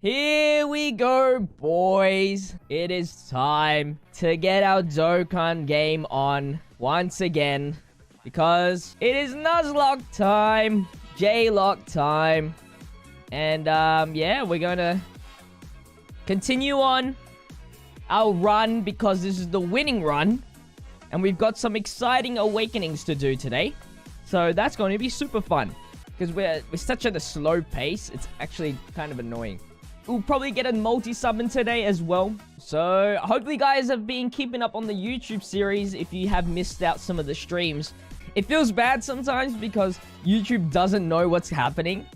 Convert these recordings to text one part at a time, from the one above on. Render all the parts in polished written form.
Here we go, boys. It is time to get our Dokkan game on once again. Because it is Nuzlocke time. Jlocke time. And, yeah, we're gonna continue on our run because this is the winning run. And we've got some exciting awakenings to do today. So that's going to be super fun. Because we're such at a slow pace, it's actually kind of annoying. We'll probably get a multi-summon today as well. So hopefully you guys have been keeping up on the YouTube series if you have missed out some of the streams. It feels bad sometimes because YouTube doesn't know what's happening.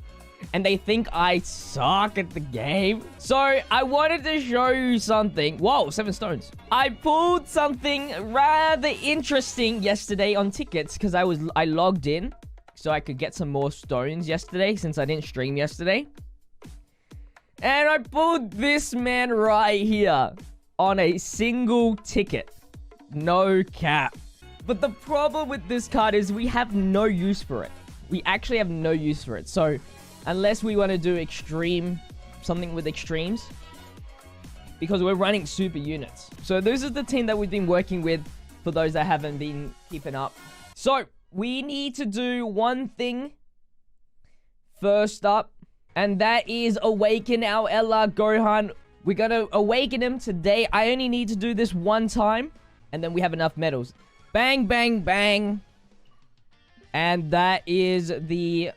And they think I suck at the game. So I wanted to show you something. Whoa, 7 stones. I pulled something rather interesting yesterday on tickets because I logged in so I could get some more stones yesterday since I didn't stream yesterday. And I pulled this man right here on a single ticket. No cap. But the problem with this card is we have no use for it. We actually have no use for it. So unless we want to do something with extremes, because we're running super units. So this is the team that we've been working with for those that haven't been keeping up. So we need to do one thing first up, and that is awaken our LR Gohan. We're going to awaken him today. I only need to do this one time, and then we have enough medals. Bang, bang, bang. And that is the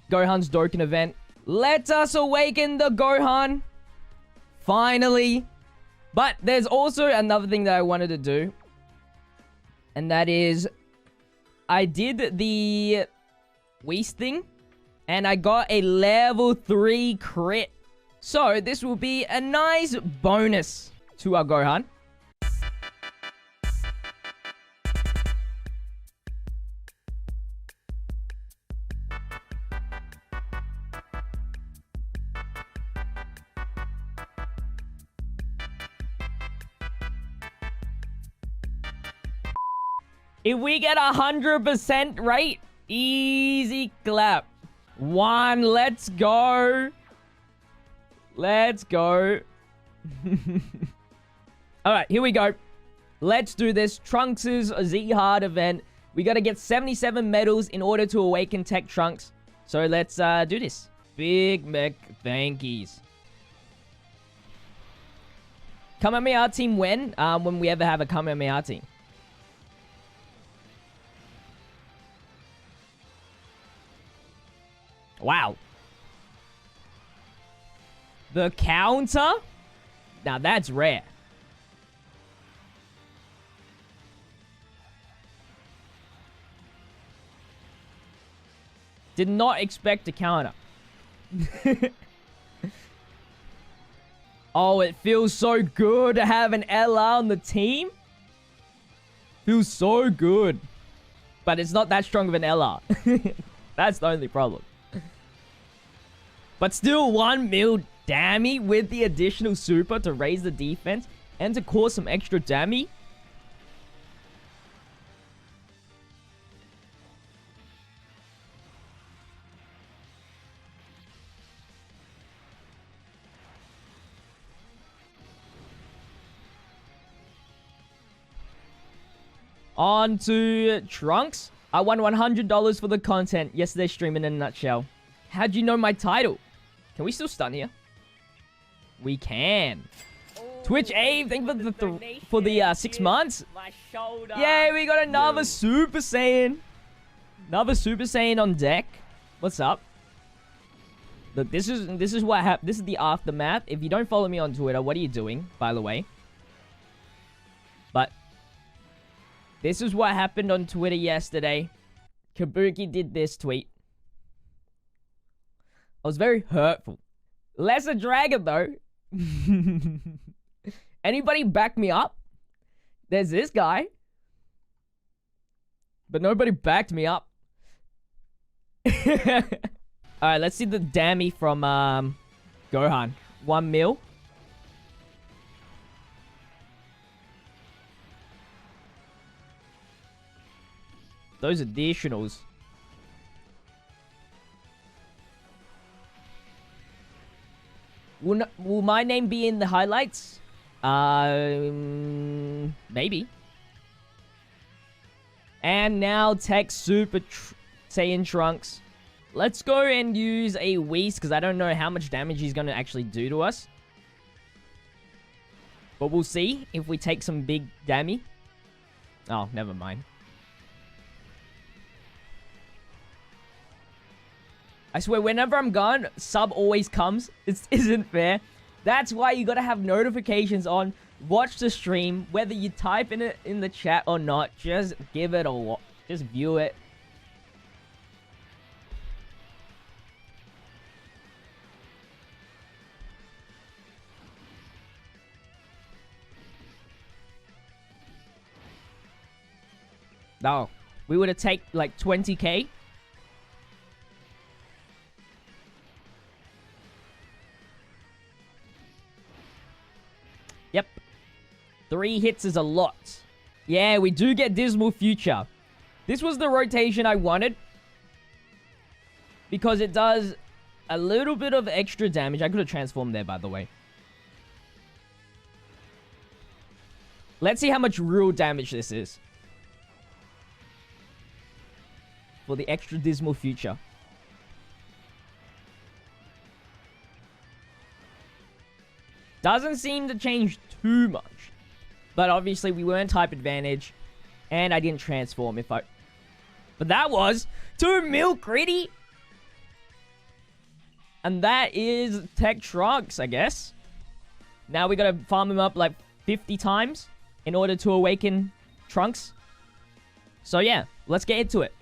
Gohan's Dokkan event. Let us awaken the Gohan. Finally. But there's also another thing that I wanted to do. And that is, I did the Whis thing. And I got a level 3 crit. So this will be a nice bonus to our Gohan. If we get 100% right, easy clap. 1, let's go. Let's go. Alright, here we go. Let's do this. Trunks' Z-Hard event. We gotta get 77 medals in order to awaken Tech Trunks. So let's do this. Big Mech thankies. Kamehameha team when? When we ever have a Kamehameha team. Wow. The counter? Now that's rare. Did not expect a counter. Oh, it feels so good to have an LR on the team. Feels so good. But it's not that strong of an LR. That's the only problem. But still 1 mil damage with the additional super to raise the defense and to cause some extra damage. On to Trunks. I won $100 for the content yesterday's stream in a nutshell. How'd you know my title? Can we still stun here? We can. Ooh, Twitch Ave, thank you for the 6 months. My shoulder. Yay, we got another Super Saiyan. Another Super Saiyan on deck. What's up? Look, this is what happened. This is the aftermath. If you don't follow me on Twitter, what are you doing, by the way? But this is what happened on Twitter yesterday. Kabuki did this tweet. I was very hurtful. Lesser Dragon, though. Anybody back me up? There's this guy. But nobody backed me up. Alright, let's see the damage from Gohan. 1 mil. Those additionals. Will my name be in the highlights? Maybe. And now Tech Super Saiyan Trunks. Let's go and use a Whis, because I don't know how much damage he's going to actually do to us. But we'll see if we take some big damage. Oh, never mind. I swear, whenever I'm gone, sub always comes. It isn't fair. That's why you gotta have notifications on. Watch the stream. Whether you type in it in the chat or not, just give it a watch. Just view it. No. We would have taken like 20k. Yep. 3 hits is a lot. Yeah, we do get Dismal Future. This was the rotation I wanted. Because it does a little bit of extra damage. I could have transformed there, by the way. Let's see how much real damage this is. For the extra Dismal Future. Doesn't seem to change too much. But obviously we weren't type advantage. And I didn't transform if I... But that was 2 mil gritty. And that is Tech Trunks, I guess. Now we gotta farm him up like 50 times in order to awaken Trunks. So yeah, let's get into it.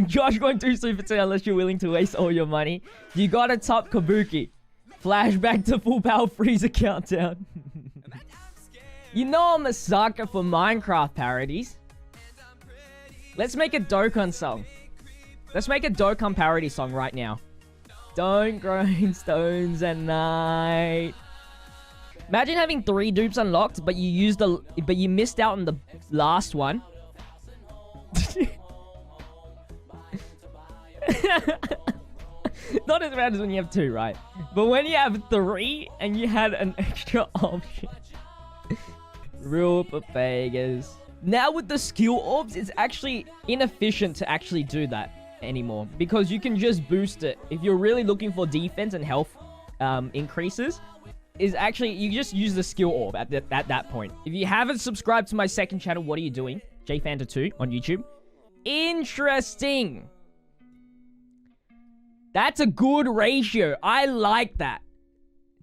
Josh won't do Super Saiyan unless you're willing to waste all your money. You gotta top Kabuki. Flashback to full power Frieza countdown. You know I'm a sucker for Minecraft parodies. Let's make a Dokkan song. Let's make a Dokkan parody song right now. Don't grind stones at night. Imagine having 3 dupes unlocked, but you missed out on the last one. Not as bad as when you have 2, right? But when you have 3 and you had an extra option. Real Papagas. Now with the skill orbs, it's actually inefficient to actually do that anymore. Because you can just boost it. If you're really looking for defense and health increases, is actually, you just use the skill orb at that point. If you haven't subscribed to my second channel, what are you doing? JPhanta 2 on YouTube. Interesting. That's a good ratio. I like that.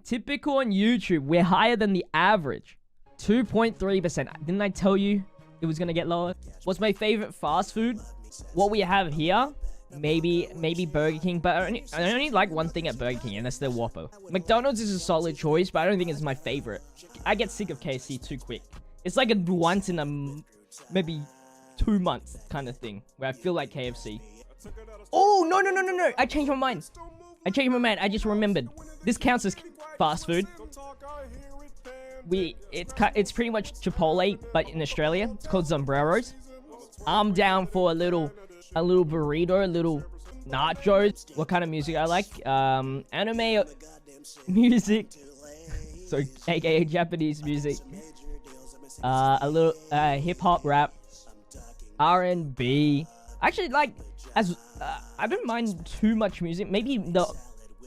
Typical on YouTube, we're higher than the average. 2.3%. Didn't I tell you it was going to get lower? What's my favorite fast food? What we have here, maybe Burger King, but I only like one thing at Burger King, and that's their Whopper. McDonald's is a solid choice, but I don't think it's my favorite. I get sick of KFC too quick. It's like a once in a maybe 2 months kind of thing, where I feel like KFC. Oh, no. I changed my mind. I just remembered. This counts as fast food. It's pretty much Chipotle, but in Australia. It's called Sombreros. I'm down for a little burrito, a little nachos. What kind of music I like? Anime music. So, aka Japanese music. A little hip-hop rap. R&B. Actually, like... I don't mind too much music. Maybe the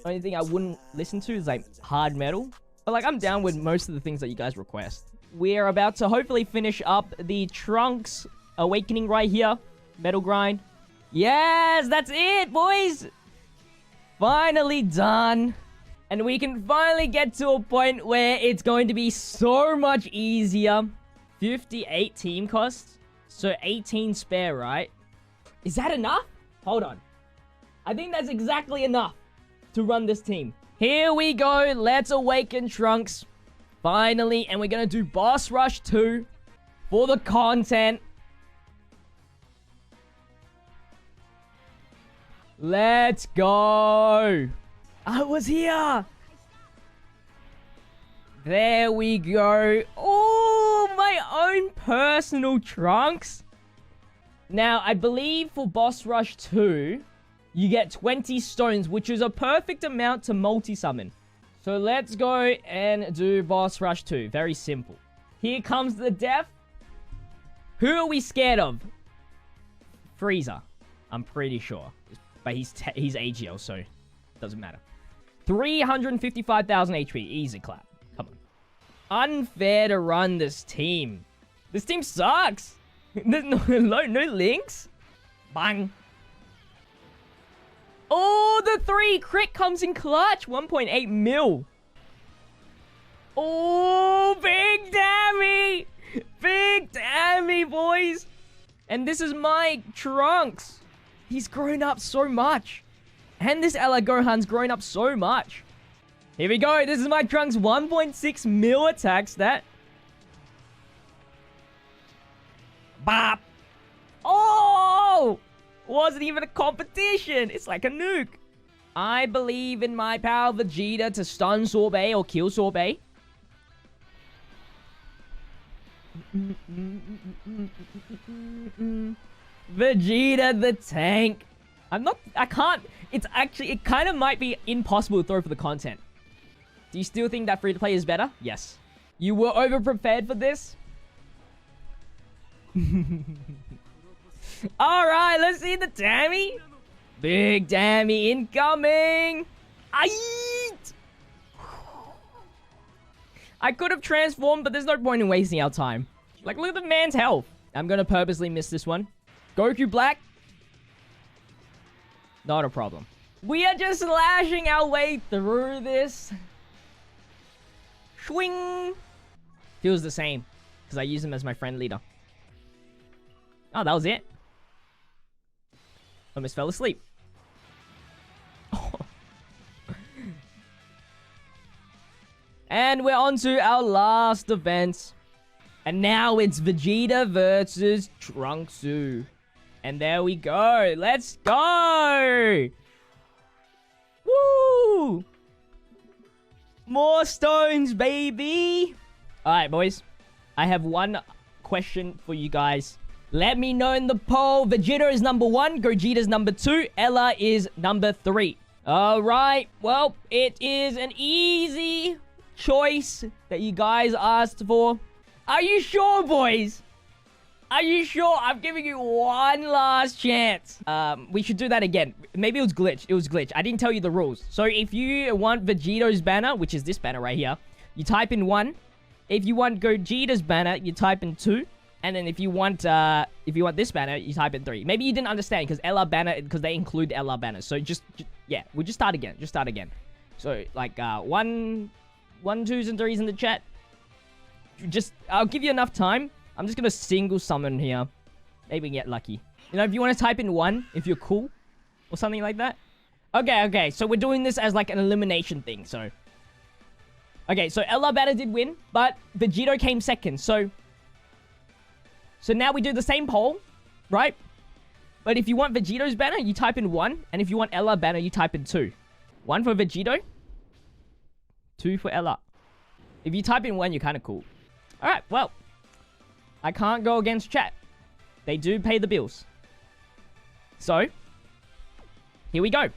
only thing I wouldn't listen to is like hard metal. But like I'm down with most of the things that you guys request. We're about to hopefully finish up the Trunks Awakening right here. Metal grind. Yes, that's it, boys. Finally done. And we can finally get to a point where it's going to be so much easier. 58 team costs. So 18 spare, right? Is that enough? Hold on. I think that's exactly enough to run this team. Here we go. Let's awaken Trunks. Finally. And we're going to do Boss Rush 2 for the content. Let's go. I was here. There we go. Oh, my own personal Trunks. Now, I believe for Boss Rush 2, you get 20 stones, which is a perfect amount to multi-summon. So let's go and do Boss Rush 2. Very simple. Here comes the death. Who are we scared of? Frieza. I'm pretty sure. But he's AGL, so it doesn't matter. 355,000 HP. Easy clap. Come on. Unfair to run this team. This team sucks. There's no links. Bang. Oh, the 3 crit comes in clutch. 1.8 mil. Oh, big dammy. Big dammy, boys. And this is my Trunks. He's grown up so much. And this Ella Gohan's grown up so much. Here we go. This is my Trunks 1.6 mil attack stat. Bop. Oh! Wasn't even a competition. It's like a nuke. I believe in my power Vegeta to stun Sorbet or kill Sorbet. Vegeta the tank. I can't. It kind of might be impossible to throw for the content. Do you still think that free to play is better? Yes. You were over prepared for this? Alright, let's see the Dammy. Big Dammy incoming. Aight! I could have transformed, but there's no point in wasting our time. Like, look at the man's health. I'm gonna purposely miss this one. Goku Black. Not a problem. We are just slashing our way through this. Swing. Feels the same. Because I use him as my friend leader. Oh, that was it. Almost fell asleep. Oh. And we're on to our last event. And now it's Vegeta versus Trunksu. And there we go. Let's go. Woo. More stones, baby. Alright, boys. I have one question for you guys. Let me know in the poll. Vegeta is number 1. Gogeta's number 2. Ella is number 3. Alright. Well, it is an easy choice that you guys asked for. Are you sure, boys? Are you sure? I'm giving you one last chance. We should do that again. Maybe it was glitch. It was glitch. I didn't tell you the rules. So if you want Vegeto's banner, which is this banner right here, you type in 1. If you want Gogeta's banner, you type in 2. And then if you want this banner, you type in 3. Maybe you didn't understand because LR banner, because they include LR banners. So yeah, we'll just start again. Just start again. So like 1, 2s, and 3s in the chat. I'll give you enough time. I'm just gonna single summon here. Maybe we can get lucky. You know, if you want to type in 1, if you're cool, or something like that. Okay. So we're doing this as like an elimination thing. So okay, so LR banner did win, but Vegito came second. So now we do the same poll, right? But if you want Vegeto's banner, you type in 1. And if you want LR banner, you type in 2. 1 for Vegito. 2 for LR. If you type in 1, you're kind of cool. Alright, well. I can't go against chat. They do pay the bills. So, here we go.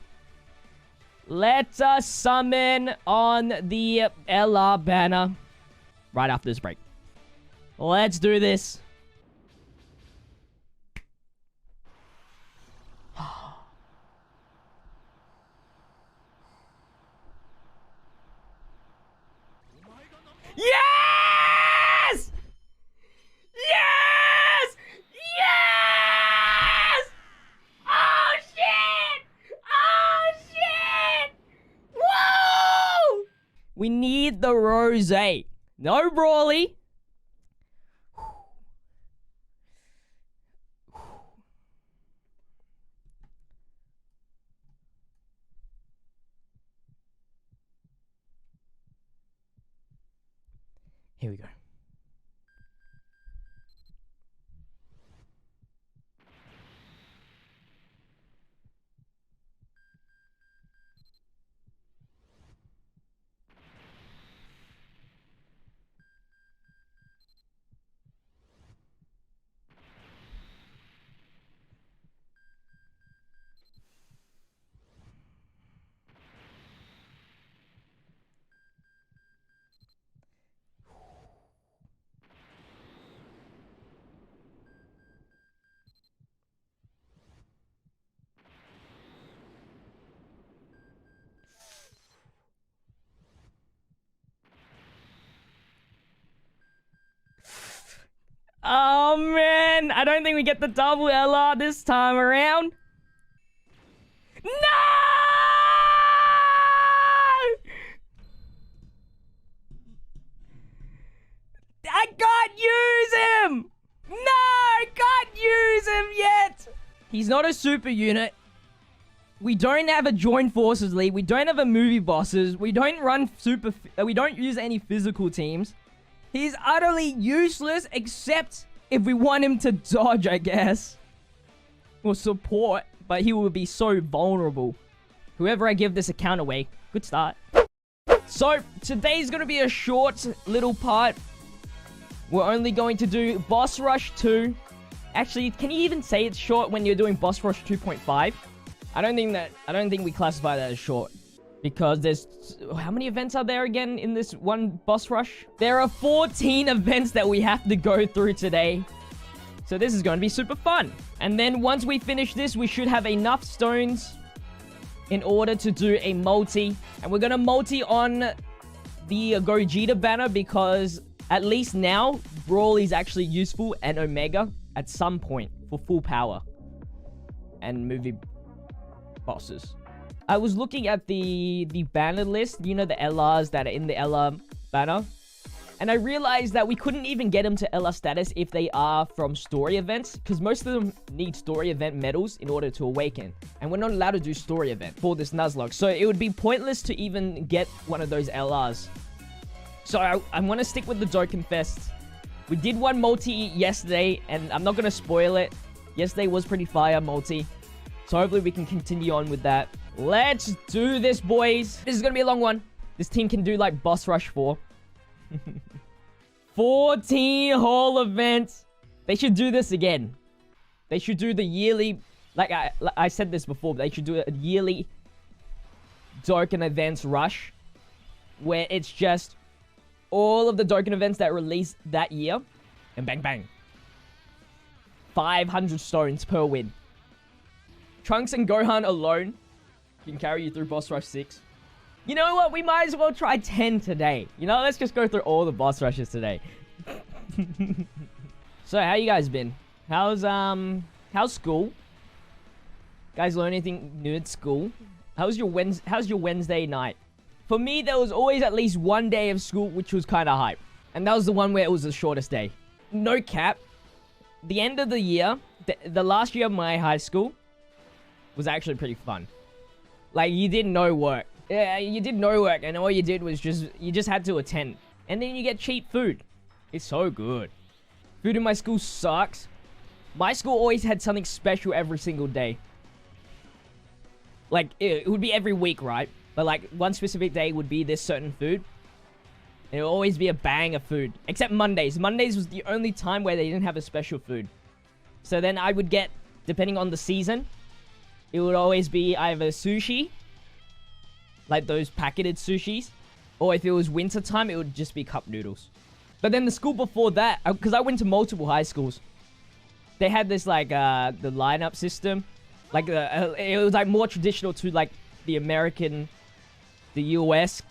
Let us summon on the LR banner right after this break. Let's do this. Yes! Yes! Yes! Oh, shit! Oh, shit! Whoa! We need the rosé. No Brawly. Here we go. Oh, man. I don't think we get the double LR this time around. No! I can't use him! No! I can't use him yet! He's not a super unit. We don't have a joint forces league. We don't have a movie bosses. We don't run we don't use any physical teams. He's utterly useless, except if we want him to dodge, I guess. Or support, but he will be so vulnerable. Whoever I give this account away, good start. So, today's going to be a short little part. We're only going to do Boss Rush 2. Actually, can you even say it's short when you're doing Boss Rush 2.5? I don't think we classify that as short. Because there's... How many events are there again in this one boss rush? There are 14 events that we have to go through today. So this is going to be super fun. And then once we finish this, we should have enough stones in order to do a multi. And we're going to multi on the Gogeta banner because at least now, Brawl is actually useful and Omega at some point for full power. And movie bosses. I was looking at the banner list, you know, the LRs that are in the LR banner. And I realized that we couldn't even get them to LR status if they are from story events. Because most of them need story event medals in order to awaken. And we're not allowed to do story event for this Nuzlocke. So it would be pointless to even get one of those LRs. So I want to stick with the Dokkan Fest. We did one multi yesterday, and I'm not going to spoil it. Yesterday was pretty fire multi. So hopefully we can continue on with that. Let's do this, boys. This is going to be a long one. This team can do, like, Boss Rush 4. 14 whole events. They should do this again. They should do the yearly... Like I said this before, but they should do a yearly Dokkan events rush. Where it's just all of the Dokkan events that release that year. And bang, bang. 500 stones per win. Trunks and Gohan alone can carry you through Boss Rush 6. You know what? We might as well try 10 today. You know, let's just go through all the boss rushes today. So, how you guys been? How's school? Guys learn anything new at school? How's your Wednesday night? For me, there was always at least one day of school which was kind of hype. And that was the one where it was the shortest day. No cap. The end of the year, the last year of my high school was actually pretty fun. Like, you did no work. Yeah, you did no work, and all you did was you just had to attend. And then you get cheap food. It's so good. Food in my school sucks. My school always had something special every single day. Like, it would be every week, right? But, like, one specific day would be this certain food. And it would always be a bang of food. Except Mondays. Mondays was the only time where they didn't have a special food. So then I would get, depending on the season... It would always be either sushi, like those packeted sushis, or if it was winter time, it would just be cup noodles. But then the school before that, because I went to multiple high schools, they had this like the lineup system, like it was like more traditional to like the American, the US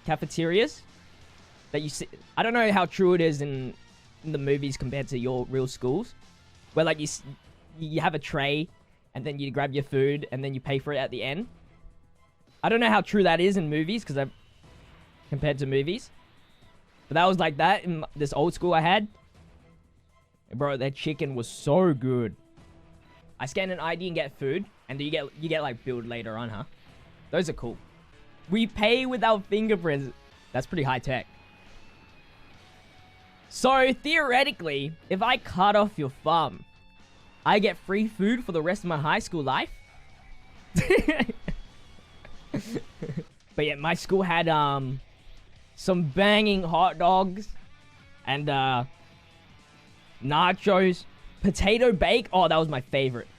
cafeterias that you see. I don't know how true it is in the movies compared to your real schools, where like you have a tray. And then you grab your food, and then you pay for it at the end. I don't know how true that is in movies, because I've compared to movies. But that was like that in this old school I had. And bro, that chicken was so good. I scan an ID and get food, and you get like billed later on, huh? Those are cool. We pay with our fingerprints. That's pretty high tech. So theoretically, if I cut off your thumb, I get free food for the rest of my high school life. But yeah, my school had some banging hot dogs and nachos, potato bake. Oh, that was my favorite.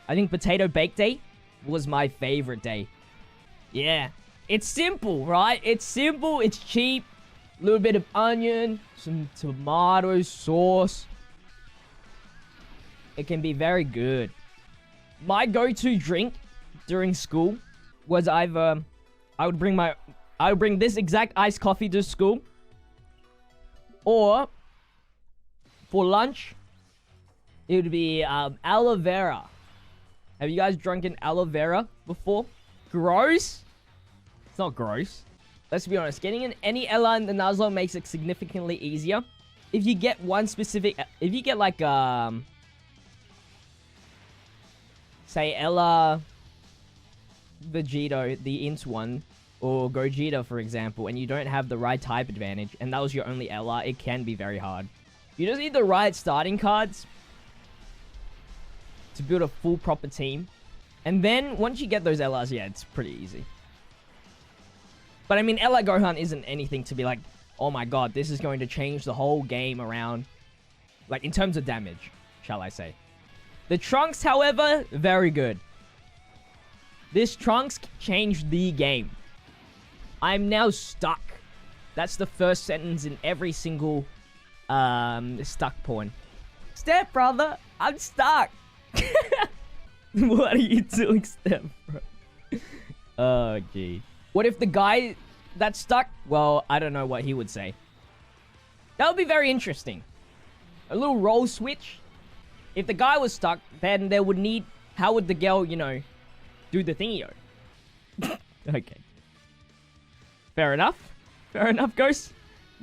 I think potato bake day was my favorite day. Yeah, it's simple, right? It's simple, it's cheap. A little bit of onion, some tomato sauce. It can be very good. My go-to drink during school was either I would bring this exact iced coffee to school, or For lunch, it would be aloe vera. Have you guys drunken aloe vera before? Gross? It's not gross. Let's be honest. Getting any Ella in the Nuzlocke makes it significantly easier. If you get one specific... If you get like, say, Ella... Vegito, the int one, or Gogeta, for example, and you don't have the right type advantage, and that was your only Ella, it can be very hard. You just need the right starting cards to build a full proper team. And then, once you get those Ellas, yeah, it's pretty easy. But I mean, Ella Gohan isn't anything to be like, oh my god, this is going to change the whole game around. Like, in terms of damage, shall I say. The Trunks, however, very good. This Trunks changed the game. I'm now stuck. That's the first sentence in every single stuck porn. Step brother, I'm stuck. What are you doing, Step bro? Oh gee. What if the guy that's stuck? Well, I don't know what he would say. That would be very interesting. A little role switch. If the guy was stuck, then there would need... How would the girl, you know, do the thingy-o? Okay. Fair enough. Fair enough, Ghost.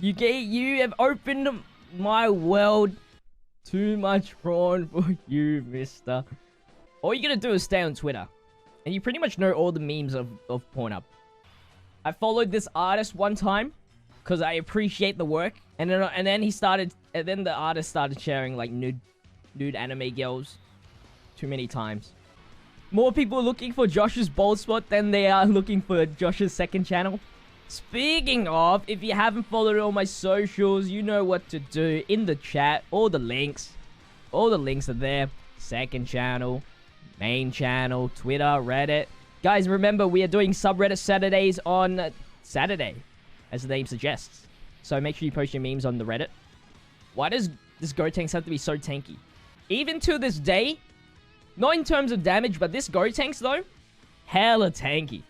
You have opened my world. Too much prawn for you, mister. All you gotta do is stay on Twitter. And you pretty much know all the memes of Pornhub. I followed this artist one time. Because I appreciate the work. And then he started... And then the artist started sharing, like, nude anime girls. Too many times. More people looking for Josh's bald spot than they are looking for Josh's second channel. Speaking of, if you haven't followed all my socials, you know what to do in the chat. All the links are there. Second channel, main channel, Twitter, Reddit. Guys, remember, we are doing subreddit Saturdays on Saturday, as the name suggests. So make sure you post your memes on the Reddit. Why does this Gotenks have to be so tanky? Even to this day, not in terms of damage, but this Gotenks, though, hella tanky.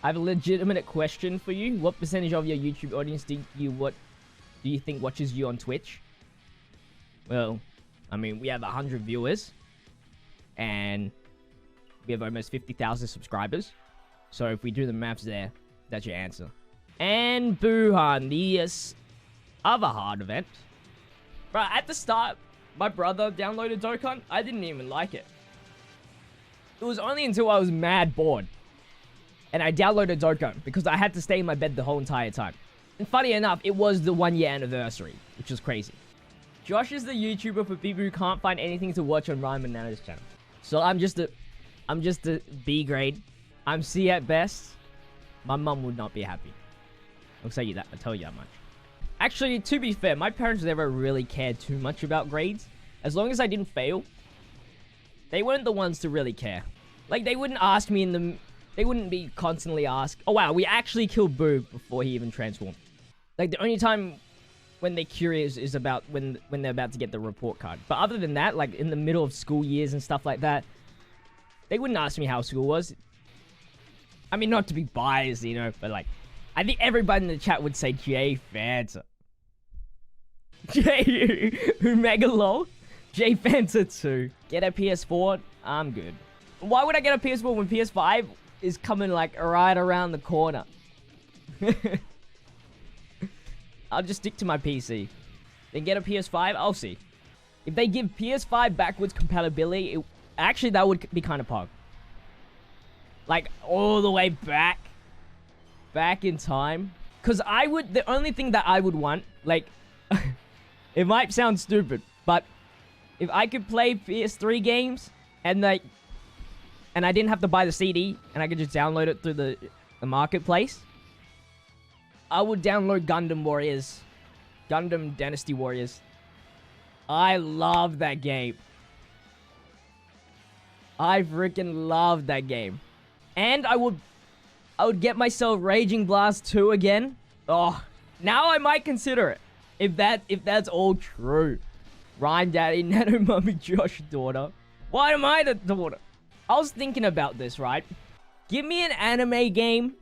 I have a legitimate question for you. What percentage of your YouTube audience do you think watches you on Twitch? Well, I mean, we have 100 viewers. And we have almost 50,000 subscribers. So if we do the maths there, that's your answer. And Buhan, the other hard event. Bro, at the start, my brother downloaded Dokkan. I didn't even like it. It was only until I was mad bored. And I downloaded Dokkan because I had to stay in my bed the whole entire time. And funny enough, it was the 1 year anniversary, which is crazy. Josh is the YouTuber for people who can't find anything to watch on Ryan Banana's channel. So I'm just a B grade. I'm C at best. My mum would not be happy. I'll tell you that much. Actually, to be fair, my parents never really cared too much about grades. As long as I didn't fail, they weren't the ones to really care. Like, they wouldn't ask me they wouldn't be constantly asked, oh wow, we actually killed Boo before he even transformed. Like, the only time when they're curious is about when they're about to get the report card. But other than that, like, in the middle of school years and stuff like that, they wouldn't ask me how school was. I mean, not to be biased, you know, but like, I think everybody in the chat would say JPhanta. Mega lol. JPhanta 2. Get a PS4? I'm good. Why would I get a PS4 when PS5 is coming like right around the corner? I'll just stick to my PC. Then get a PS5? I'll see. If they give PS5 backwards compatibility, actually that would be kind of pog. Like, all the way back in time. Because the only thing that I would want, like, it might sound stupid, but if I could play PS3 games and I didn't have to buy the CD and I could just download it through the marketplace, I would download Gundam Warriors. Gundam Dynasty Warriors. I love that game. I freaking love that game. And I would get myself Raging Blast 2 again. Oh, now I might consider it. If that's all true. Rhyme Daddy, Nano Mummy, Josh daughter. Why am I the daughter? I was thinking about this, right? Give me an anime game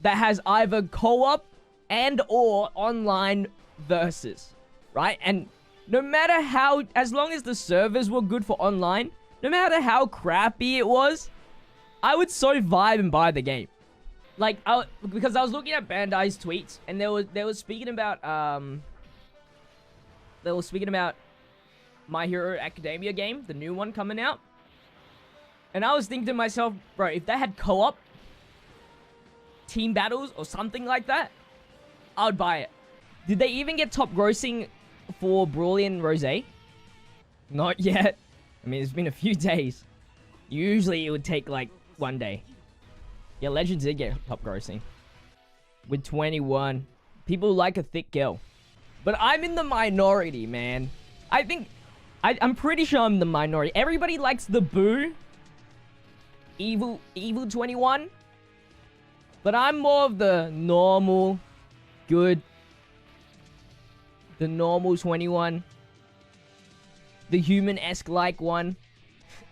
that has either co-op and or online versus, right? And no matter how, as long as the servers were good for online, no matter how crappy it was, I would so vibe and buy the game. Like, because I was looking at Bandai's tweets, and they were speaking about My Hero Academia game, the new one coming out. And I was thinking to myself, bro, if they had co-op team battles or something like that, I would buy it. Did they even get top grossing for Brawlian Rosé? Not yet. I mean, it's been a few days. Usually it would take like 1 day. Yeah, Legends did get top grossing. With 21. People like a thick girl. But I'm in the minority, man. I'm pretty sure I'm the minority. Everybody likes the Boo. Evil 21. But I'm more of the normal, good. The normal 21. The human-esque like one.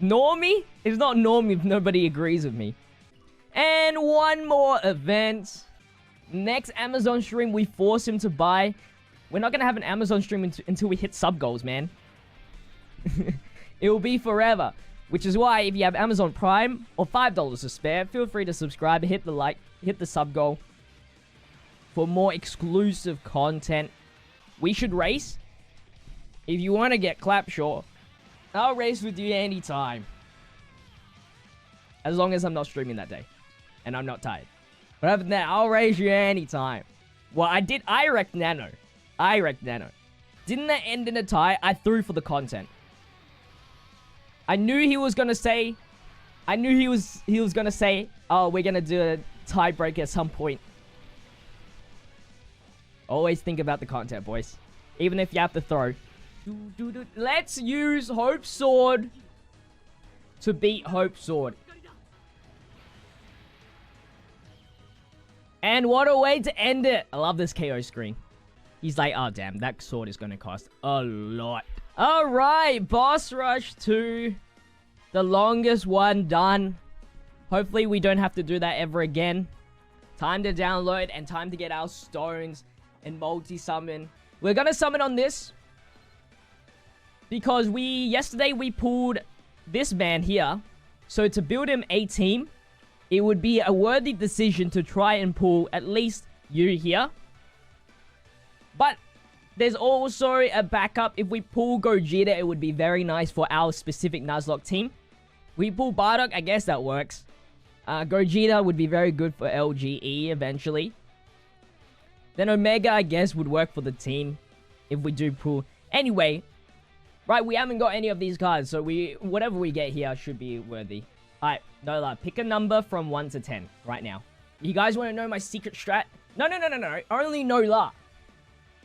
Normie? It's not normie if nobody agrees with me. And one more event. Next Amazon stream, we force him to buy. We're not going to have an Amazon stream until we hit sub goals, man. It will be forever. Which is why, if you have Amazon Prime or $5 to spare, feel free to subscribe, hit the like, hit the sub goal. For more exclusive content. We should race. If you want to get clapped, sure. I'll race with you anytime. As long as I'm not streaming that day. And I'm not tired. But other than that, I'll race you anytime. Well, I wrecked Nano. Didn't that end in a tie? I threw for the content. I knew he was gonna say... oh, we're gonna do a tiebreak at some point. Always think about the content, boys. Even if you have to throw. Let's use Hope Sword to beat Hope Sword. And what a way to end it. I love this KO screen. He's like, oh damn, that sword is going to cost a lot. Alright, boss rush 2. The longest one done. Hopefully we don't have to do that ever again. Time to download and time to get our stones and multi-summon. We're going to summon on this. Because yesterday we pulled this man here. So to build him a team, it would be a worthy decision to try and pull at least you here. But there's also a backup. If we pull Gogeta, it would be very nice for our specific Nuzlocke team. We pull Bardock, I guess that works. Gogeta would be very good for LGE eventually. Then Omega, I guess, would work for the team if we do pull. Anyway, right, we haven't got any of these cards, so whatever we get here should be worthy. Alright, Nola, pick a number from 1 to 10 right now. You guys want to know my secret strat? No. Only Nola.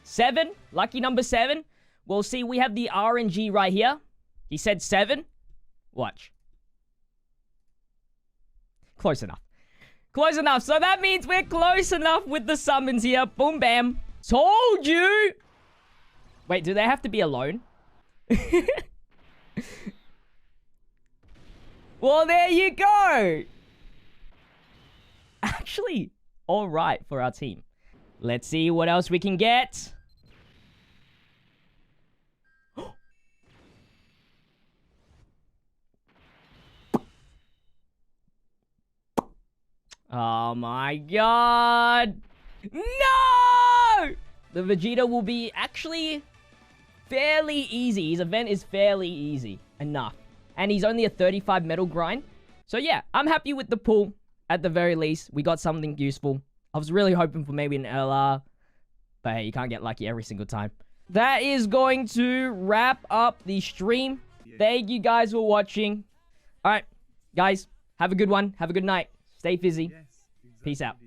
7? Lucky number 7? Well, see, we have the RNG right here. He said 7. Watch. Close enough. Close enough. So that means we're close enough with the summons here. Boom, bam. Told you! Wait, do they have to be alone? Well, there you go. Actually, all right for our team. Let's see what else we can get. Oh my god. No! The Vegeta will be actually fairly easy. His event is fairly easy enough. And he's only a 35 metal grind. So yeah, I'm happy with the pull. At the very least, we got something useful. I was really hoping for maybe an LR. But hey, you can't get lucky every single time. That is going to wrap up the stream. Thank you guys for watching. Alright, guys, have a good one. Have a good night. Stay fizzy. Peace out.